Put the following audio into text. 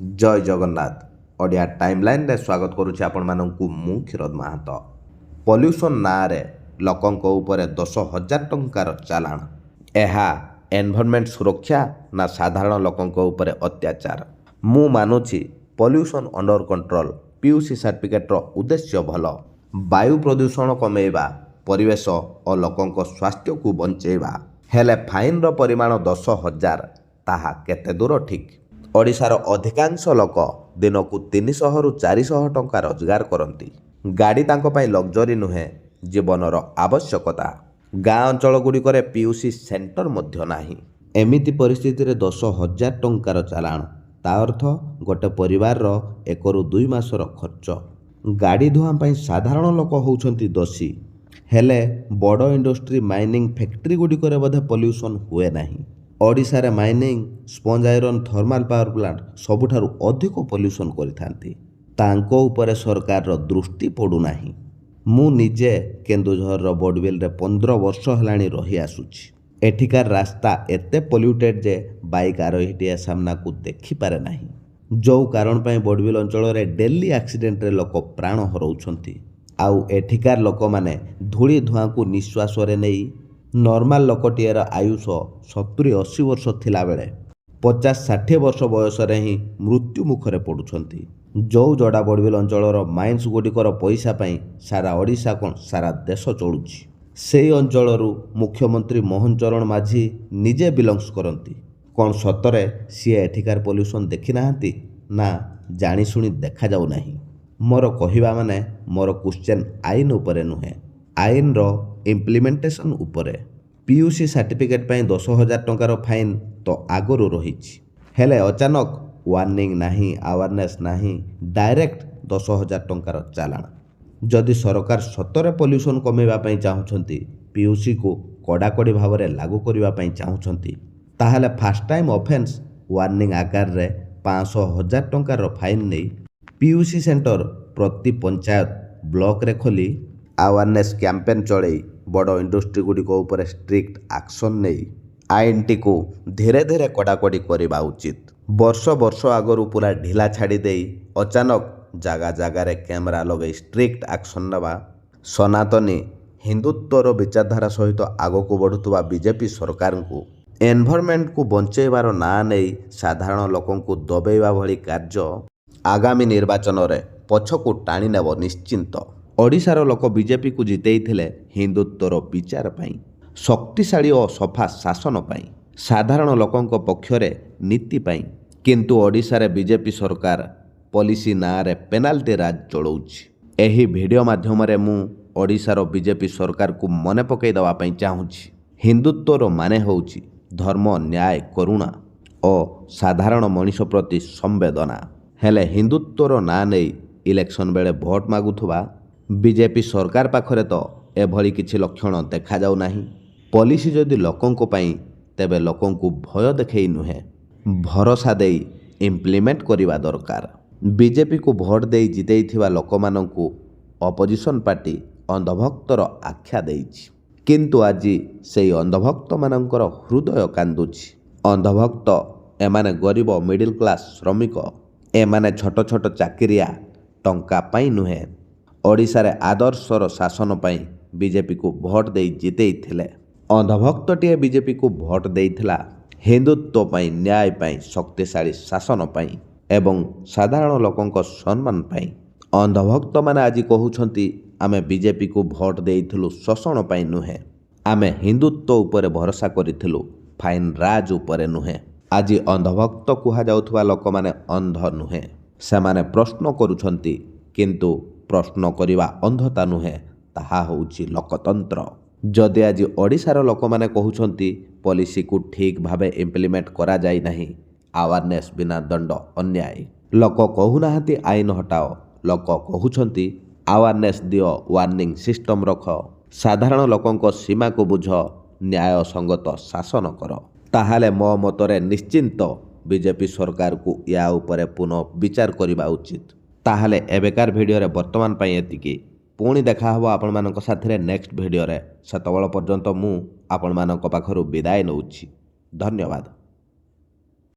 जय जगन्नाथ ओडिया टाइमलाइन रे स्वागत करुछि आपण माननकु मु क्षीरोद महातो। पॉल्यूशन नारे लोकंक ऊपर 10,000 टंकार चालाण। एहा एनवायरनमेंट सुरक्षा ना साधारण लोकंक ऊपर अत्याचार। मु मानुछि pollution under control PUC certificate रो उद्देश्य भल। वायु प्रदूषण कमेइबा, परिवेश और लोकंक स्वास्थ्य को बंचेइबा। हेले फाइन रो परिमाण 10,000 ताहा केते दूर ठीक? ओडिशार अधिकांश लोक दिन को 300 रु 400 टंका रोजगार करती। गाड़ी तांको पाई लग्जरी नुहे, जीवनर आवश्यकता। गाँ अंचल गुड़िकर पीयूसी सेंटर मध्य नाही। एमिति परिस्थिति रे 10,000 टंकार चालाण, ता अर्थ गोटे परिवार 1 रु 2 मासर खर्च। गाड़ी धुआं पाई साधारण लोक होउछंती दोषी। हेले बड़ इंडस्ट्री माइनिंग फैक्ट्री गुड़िकर बोधे पॉल्यूशन हुए नाही। ओडिशा रे mining, sponge iron, thermal power plant सबुठारु अधिक पॉल्यूशन करिथांती। तांको उपरे सरकार रो दृष्टि पड़ू नाही। मु निजे केन्दुझर रो बोडविल रे 15 वर्ष हेलाणी रही आसुछि। एठिकार रास्ता एते पॉल्यूटेड जे बाइक आरोहीटिया सामना को देखि पारे नाही। जो कारण पाई बोडविल अंचल रे डेली एक्सीडेंट रे लोक प्राण हरौछंती। आउ एठिकार लोक माने धूली धुआं को निश्वास रे नेई नॉर्मल लोकटिएर आयुष 70-80 वर्ष थिला बेले 50-60 वर्ष बयस रे ही मृत्यु मुखरे पड़ुछंती। जो जड़ा बोडविल अंचल माइन्स गुड़िकर पैसा पाई सारा ओडिशा कोन सारा देश चलुछि। से अंचल मुख्यमंत्री मोहन चरण माझी निजे बिलंग्स करती। कौन सतरे सी एठिकार पॉल्यूशन देखि नाहंती ना जानी शुणी देखा जाऊ नाही। मोर कहिबा माने मोर क्वेश्चन आईन उपरे नुहे, आईन रो इम्प्लीमेंटेशन उपरे। पीयूसी सर्टिफिकेट पाई 10,000 टंकार फाइन तो आगरू रहिछि। हेले अचानक वार्निंग नाही, अवेयरनेस नाही, डायरेक्ट 10,000 टंकार चालाण। जदि सरकार सतरे पॉल्यूशन कमेवा पाई चाहुछंती, पीयूसी को कड़ाकड़ी भाव में लागू करबा पाई चाहुछंती, ताहाले फास्ट टाइम ऑफेंस वार्निंग आकार रे 500,000 टंकार फाइन नै पीयूसी सेंटर प्रति पंचायत ब्लॉक रे खोली अवेयरनेस कैंपेन चले बड़ इंडस्ट्री गुड़िक उपर स्ट्रिक्ट एक्शन नहीं आईन टी को धीरे धीरे कड़ाकड़ी करवा उचित। वर्ष वर्ष आगरू पूरा ढिला छाड़ी दे अचानक जगह जगार कैमेरा लगे स्ट्रिक्ट एक्शन नवा सनातनी हिंदुत्वर विचारधारा सहित आग को बढ़ुवा बीजेपी सरकार को एनवायरनमेंट को बंचेबार ना नहीं साधारण लोक को दबेवा भली कार्य आगामी निर्वाचन रे पछकू टाणी नेब निश्चिंत। ओडिशार लोक बीजेपी को जितेइथिले हिंदुत्वर विचार पाई, शक्तिशाली और सफा शासन पाई, साधारण लोकंक पक्षरे नीति पाई। किंतु ओडिशा रे बीजेपी सरकार पॉलिसी ना रे पेनाल्टी राज चलाउछि। एही वीडियो माध्यम रे मु ओडिशार बीजेपी सरकार को मने पकई दवा पाई चाहुछि। हिंदुत्वर माने होउछि धर्म, न्याय, करुणा और साधारण मनुष्य प्रति संवेदना। हेले हिंदुत्वर ना नहीं इलेक्शन बेले भोट मागुथुबा बीजेपी सरकार पाखरे तो एभली किछि लक्षण देखा जाऊ नाही। पॉलिसी जदि लोकंको पाई तेबे लोकंको भय देखै नुहे, भरोसा देई इम्प्लीमेंट करिवा दरकार। बीजेपी को भोट देई जितेइथिबा लोकमानंकु अपोजिशन पार्टी अंधभक्तर आख्या देइछि। किंतु आजि सेई अंधभक्त मानंकर हृदय कांदुछि। अंधभक्त एमाने गरीब, मिडिल क्लास, श्रमिक, एमाने छोट छोट चाकिरिया टंका पाई नुहे ओडिशा रे आदर्शर शासन पाई बीजेपी को भोट दे जितेइथिले। अंधभक्तटीए बीजेपी को भोट देइथिला हिंदुत्व पाई, न्याय पाई, शक्तिशाली शासन पाई एवं साधारण लोकंक सम्मान पाई। अंधभक्त माने आज कहउछंती आमे बीजेपी को भोट देइथिलु शोषण पाई नुहे, आमे हिंदुत्व उपरे भरोसा करिथिलु फाइन राज उपरे नुहे। आज अंधभक्त कुहा जाउथुवा लोक माने अंध नुहे, सेमाने प्रश्न करुछंती किंतु प्रश्न करिवा अंधता नुहे, ताहा होउछि लोकतंत्र। जदि आज ओडिशार लोक माने कहउछंती पॉलिसी को ठीक भावे इम्प्लीमेंट करा जाई नाही, अवेयरनेस बिना दंड अन्याय। लोक कहूनाहांती आईन हटाओ, लोक कहउछंती अवेयरनेस दियो, वार्निंग सिस्टम रख, साधारण लोकंक सीमा को बुझ, न्याय संगत शासन कर। ताहाले मो मतरे निश्चिंत बीजेपी सरकार को या उपरे पुनः विचार करबा उचित। ताहाले एबेकार वीडियो रे वर्तमान पाई एतिकी। पुणी देखा हबो आपण मानक साथरे नेक्स्ट वीडियो रे। सेतबेल पर्यंत मु आपण मानक पाखरु विदाय नउछि। धन्यवाद।